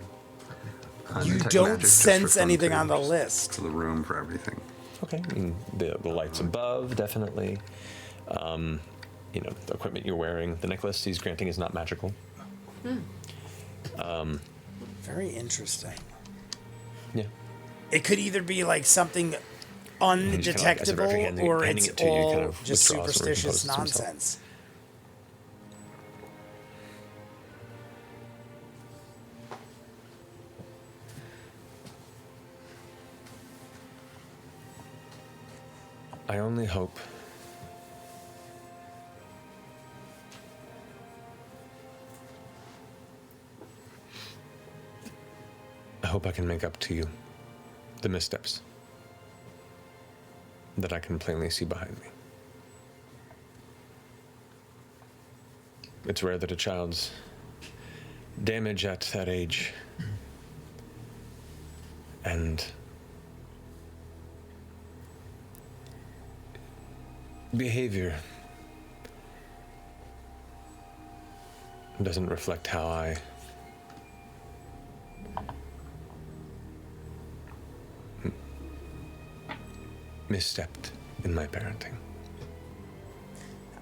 You Detect don't magic just sense for fun, anything too. on the Just list. For the room, for everything. Okay, I mean, the lights above, definitely. You know, the equipment you're wearing, the necklace he's granting is not magical. Very interesting. Yeah. It could either be like something just kinda like, as a undetectable referee or handing it's it to you, he all kind of just withdraws and superstitious recomposes himself. nonsense. I only hope I can make up to you the missteps that I can plainly see behind me. It's rare that a child's damage at that age and behavior doesn't reflect how I misstepped in my parenting.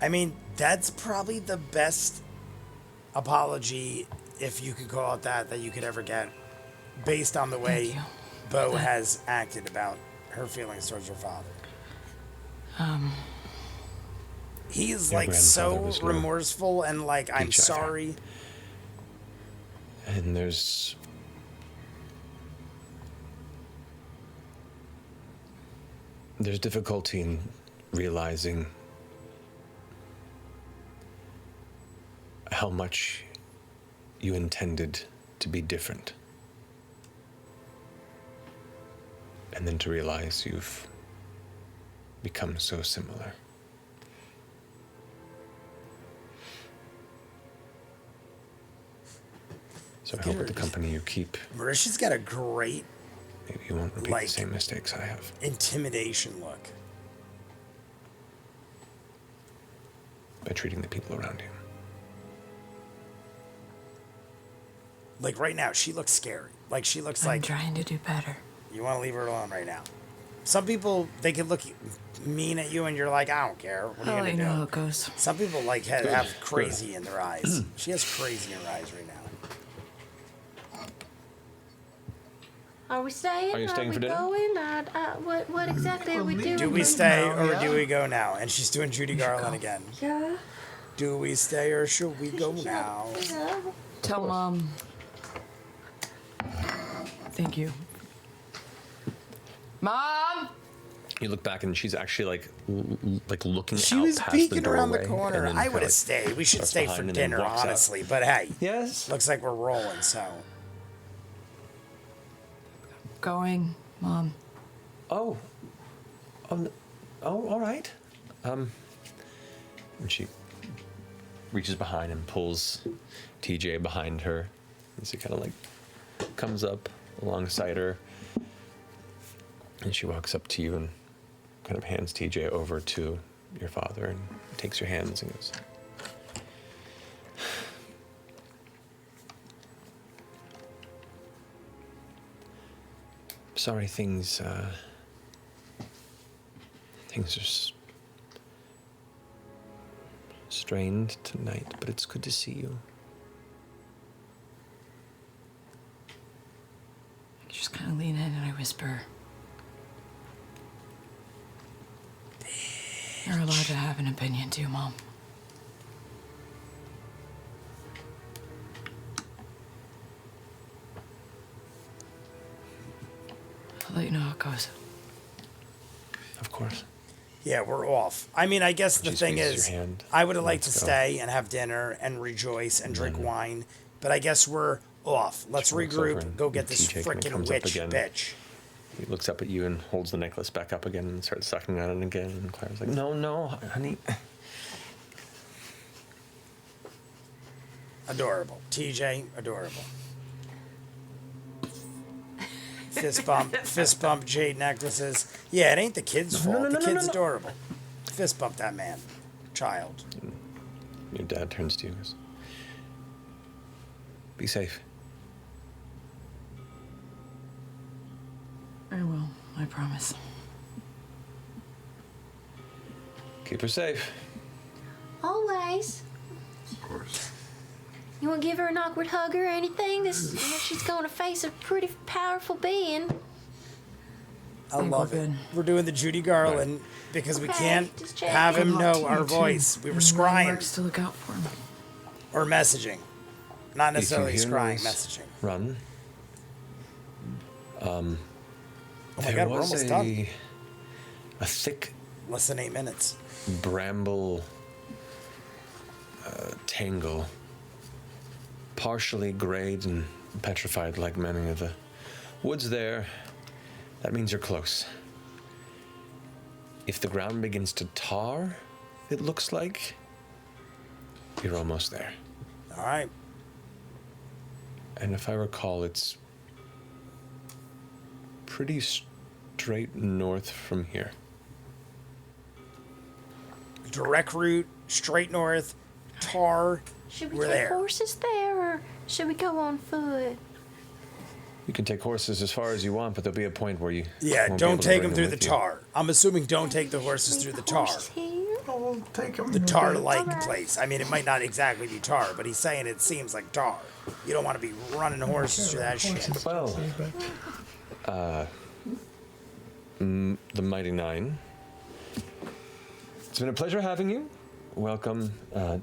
I mean, that's probably the best apology, if you could call it that you could ever get, based on the way Bo has acted about her feelings towards her father. He's Your like grandfather so was no remorseful and like, I'm peach either. sorry. And there's difficulty in realizing how much you intended to be different. And then to realize you've become so similar. So I hope with the company you keep, Marisha's got a great maybe you won't repeat like, the same mistakes I have. intimidation look. By treating the people around you. Like right now, she looks scary. Like she looks I'm like trying to do better. you want to leave her alone right now. Some people, they can look mean at you and you're like, I don't care. What are you I'll going let to you do? know how it goes. Some people like have crazy in their eyes. She has crazy in her eyes right now. Are we staying? Are you staying we for dinner? Going? What exactly are we doing? Do we stay or do we go now? And she's doing Judy Garland again. Yeah. Do we stay or should we go now? Yeah. Tell Mom. Thank you. Mom! You look back and she's actually like looking She out was past peeking the around the doorway, corner. and then I kinda, would have like, stayed. We should starts stay behind for and then dinner, walks out. honestly. But hey, Yes. looks like we're rolling, so. Going, Mom. Oh, all right. And she reaches behind and pulls TJ behind her, and she kind of like comes up alongside her, and she walks up to you and kind of hands TJ over to your father and takes your hands and goes, "Sorry, things are strained tonight, but it's good to see you." I just kind of lean in and I whisper, "You're allowed to have an opinion too, Mom." I'll let you know how it goes. Of course. Yeah, we're off. I mean, I guess the She thing squeezes is, your hand. I would have liked to Let's go. stay and have dinner and rejoice and drink wine, but I guess we're off. Let's She walks over regroup, and go get this TJ kinda freaking comes up witch again. bitch. He looks up at you and holds the necklace back up again and starts sucking on it again. And Claire's like, no, honey. Adorable. TJ, adorable. Fist bump jade necklaces. Yeah, it ain't the kid's fault. The kid's adorable. Fist bump that man. Child. Your dad turns to you and goes, "Be safe." I will, I promise. Keep her safe. Always. Of course. You want to give her an awkward hug or anything? She's going to face a pretty powerful being. I love it. good. We're doing the Judy Garland because we Okay, can't just checking. have him Good luck know to our you, too. voice. We were And scrying Marks to look out for him. or messaging. Not necessarily If you hear scrying, noise, messaging. Run. Oh my There god, we're was almost done. a thick Less than 8 minutes. Bramble tangle, partially grayed and petrified like many of the woods there. That means you're close. If the ground begins to tar, it looks like you're almost there. All right. And if I recall, it's pretty straight north from here. Direct route, straight north, tar. Should we We're take there. horses there, or should we go on foot? You can take horses as far as you want, but there'll be a point where you Yeah, won't be don't able to take bring them through the with you. tar. I'm assuming don't take the horses Leave through the the tar. horses here. I'll take him. The tar-like Alright. place. I mean, it might not exactly be tar, but he's saying it seems like tar. You don't want to be running horses through that shit. Well, the Mighty Nine. It's been a pleasure having you. Welcome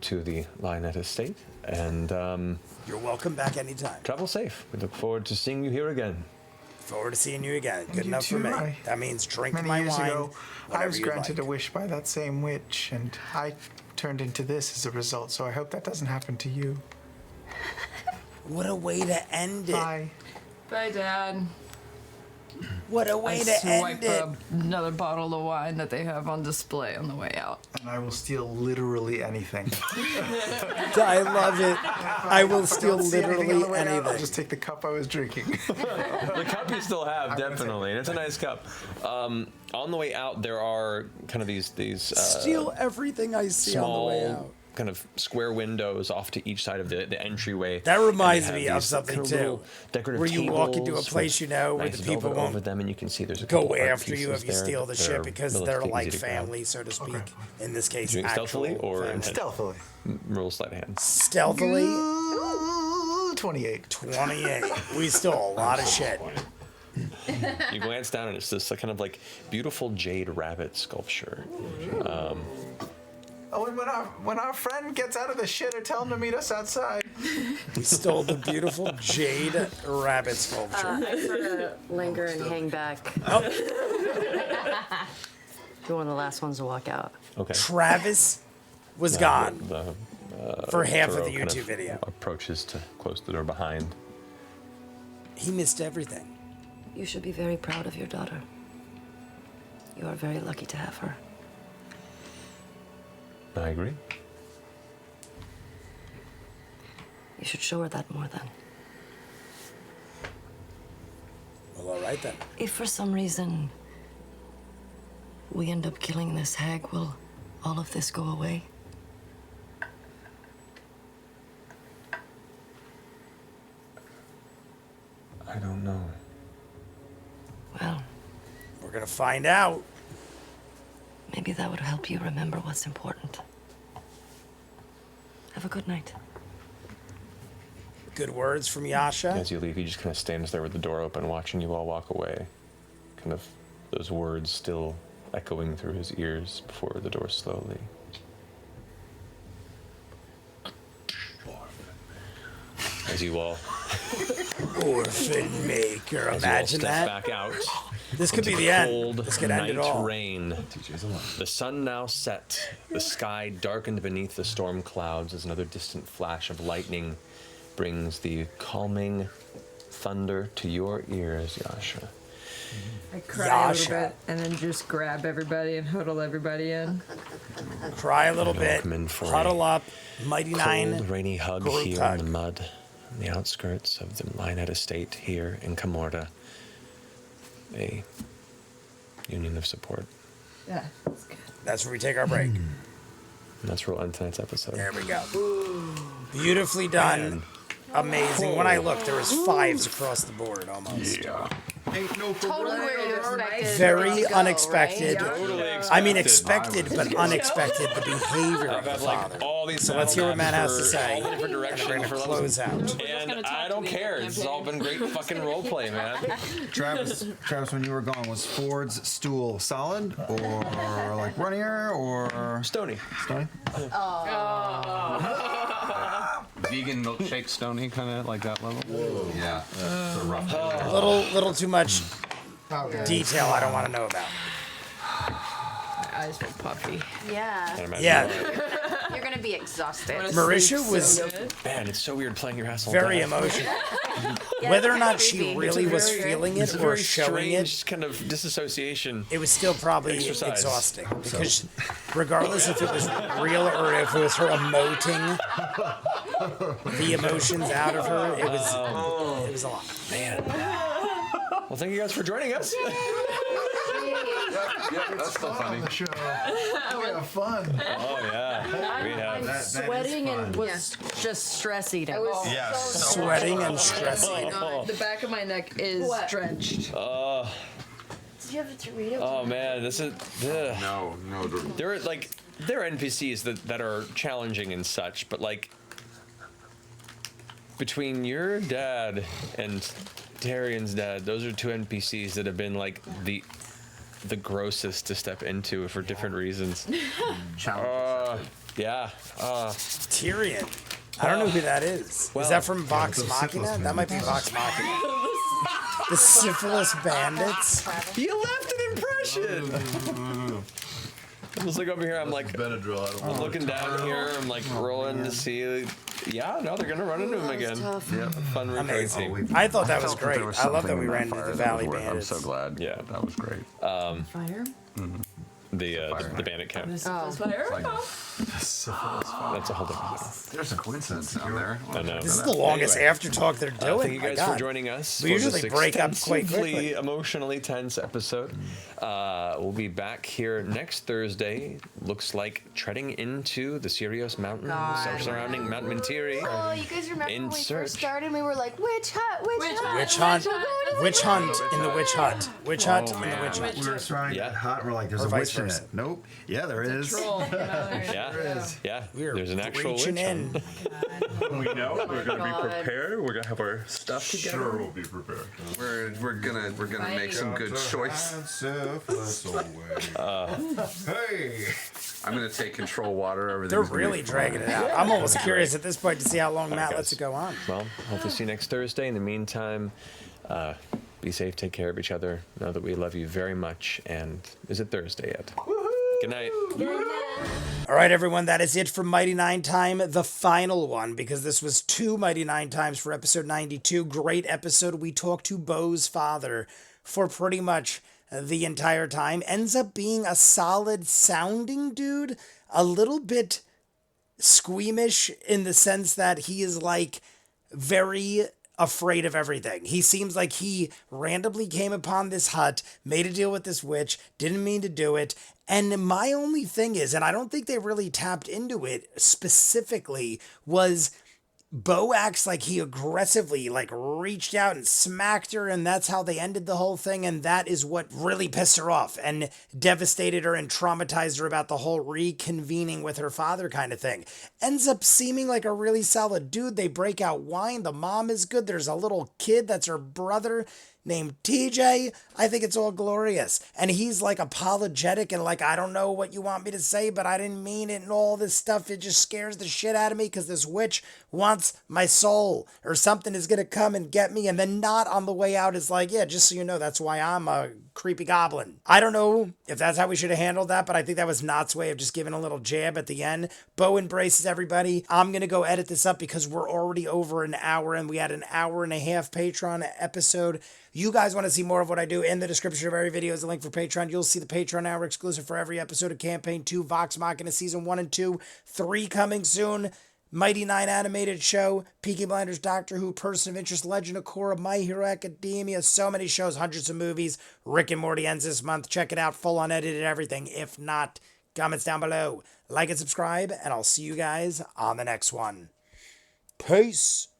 to the Lionette Estate, and You're welcome back anytime. travel safe. We look forward to seeing you here again. Forward to seeing you again. Good You enough for too, me. I- That means drink Many my years wine. ago, I whenever was you'd granted like. a wish by that same witch, and I turned into this as a result, so I hope that doesn't happen to you. What a way to end it. Bye. Bye, Dad. What a I way to swipe end it. another bottle of wine that they have on display on the way out. And I will steal literally anything. I love it. I will steal Don't see anything on literally the way out, I'll anything. just take the cup I was drinking. The cup you still have, definitely, and it's a nice cup. On the way out, there are kind of these Steal everything I see on the way small out. kind of square windows off to each side of the entryway. That reminds And they me have of these something kind of too. little decorative Where you walk into a tables place with you know where nice the people velvet won't over them, and you can see there's a go couple art after you pieces if you there steal the that shit are because they're relatively like easy to grab. family, so to speak. In this case, Doing it actual stealthily or family. intentionally? Stealthily. Roll sleight of hand. Stealthily, Ooh, 28. 28. We stole a lot of shit. You glance down, and it's this kind of like beautiful jade rabbit sculpture. Oh, and when our friend gets out of the shitter, tell him to meet us outside. We stole the beautiful jade rabbit sculpture. I sort of linger and hang back. You're one of the last ones to walk out. Okay. Travis was gone The for half of Thoreau the kind YouTube video. approaches to close the door behind. He missed everything. You should be very proud of your daughter. You are very lucky to have her. I agree. You should show her that more then. Well, all right then. If for some reason we end up killing this hag, will all of this go away? I don't know. Well, We're gonna find out. maybe that would help you remember what's important. Have a good night. Good words from Yasha. As you leave, he just kind of stands there with the door open, watching you all walk away. Kind of those words still echoing through his ears before the door slowly. As you all, Orphan maker. as you all Imagine step that. back out. This could be into the end. Cold This could end it night all. rain. The sun now set. The sky darkened beneath the storm clouds as another distant flash of lightning brings the calming thunder to your ears, Yasha. I cry a Yasha. little bit and then just grab everybody and huddle everybody in. Cry a little You're bit. welcome in for a Huddle up. Mighty Nine. Cold, rainy hug group here hug. in the mud, on the outskirts of the Lionette Estate here in Camorta. A union of support. Yeah, that's good. That's where we take our break. And that's where we'll end tonight's episode. There we go. Beautifully done. Amazing. When I looked, there was 5s across the board almost. Yeah. Totally where you expected. Very it to go, unexpected. right? Totally I mean, expected but unexpected. The behavior of I've the had father. like all these. So let's hear what Matt has to say. All the different And directions we're gonna for close out. And I don't care. It's all been great fucking role play, man. Travis, when you were gone, was Ford's stool solid or like runnier or Stony. stony? Vegan milkshake Stony, kind of like that level. Yeah. It's a rough. Little too much detail I don't want to know about. eyes were puffy. Yeah. Yeah. You're gonna be exhausted. Marisha was Man, it's so weird playing your asshole. very down. emotional. Yeah, Whether or it's not she creepy. really was very- feeling It's it a or very showing it, strange kind of disassociation. it was still probably Exercise. exhausting because regardless if it was real or if it was her emoting the emotions out of her, it was a lot. Man. Well, thank you guys for joining us. That's still funny. The show. We have fun. Oh yeah, we have. That is Sweating and fun. was just stress eating. Yes. Sweating and stressing. The back of my neck is drenched. Did you have a Dorito? Oh man, this is. Ugh. No, There are NPCs that are challenging and such, but like between your dad and Tarian's dad, those are two NPCs that have been like the grossest to step into for different reasons. Yeah. Tyrion. I don't know who that is. Is that from Vox Machina? That might be Vox Machina. The Syphilis Bandits. You left an impression. I'm just like over here. I'm like I'm looking down here. I'm like rolling to see. Yeah, no, they're gonna run into him again. Yeah, fun recurring thing. I thought that was great. I love that we ran into the Valley I'm Bandits. so glad. Yeah. That was great. Fire? The bandit camp. Fire? That's a whole different thing. There's a coincidence down there. I know. This is the longest after talk they're doing. Thank you My guys God. for joining us. We for usually this break up quite extensively quickly. Emotionally tense episode. We'll be back here next Thursday. Looks like treading into the Sirius Mountain, surrounding Mount Mentiri. Oh, you guys remember In when we search. first started? We were like, witch hut, witch hut. Witch hunt. We're going to Witch hunt in the witch hut. Witch hut in the witch hut. We were surrounding Yeah. that hut. We're like, there's Or a vice witch in versa. it. Nope. Yeah, there is. Yeah. We're There's an actual reaching witch in. hunt. We know we're gonna be prepared. We're gonna have our stuff together. Sure, we'll be prepared. We're gonna make some good choice. Hey. I'm gonna take control water. They're Everything's gonna be really fine. dragging it out. I'm almost curious at this point to see how long Matt lets it go on. Well, hope to see you next Thursday. In the meantime, be safe, take care of each other. Know that we love you very much. And is it Thursday yet? Good night. All right, everyone, that is it for Mighty Nine Time, the final one, because this was two Mighty Nine Times for episode 92. Great episode. We talked to Bo's father for pretty much the entire time. Ends up being a solid sounding dude, a little bit squeamish in the sense that he is like very afraid of everything. He seems like he randomly came upon this hut, made a deal with this witch, didn't mean to do it. And my only thing is, and I don't think they really tapped into it specifically, was Bo acts like he aggressively like reached out and smacked her, and that's how they ended the whole thing, and that is what really pissed her off and devastated her and traumatized her about the whole reconvening with her father kind of thing. Ends up seeming like a really solid dude. They break out wine. The mom is good. There's a little kid that's her brother named TJ. I think it's all glorious. And he's like apologetic and like, I don't know what you want me to say, but I didn't mean it and all this stuff. It just scares the shit out of me because this witch wants my soul or something is going to come and get me. And then not on the way out is like, yeah, just so you know, that's why I'm a creepy goblin. I don't know if that's how we should have handled that, but I think that was Knott's way of just giving a little jab at the end. Bo embraces everybody. I'm going to go edit this up because we're already over an hour and we had an hour and a half Patreon episode. You guys want to see more of what I do, in the description of every video is a link for Patreon. You'll see the Patreon hour exclusive for every episode of Campaign 2, Vox Machina Season 1 and 2, 3 coming soon, Mighty Nine animated show, Peaky Blinders, Doctor Who, Person of Interest, Legend of Korra, My Hero Academia, so many shows, hundreds of movies. Rick and Morty ends this month. Check it out, full unedited everything. If not, comments down below. Like and subscribe, and I'll see you guys on the next one. Peace.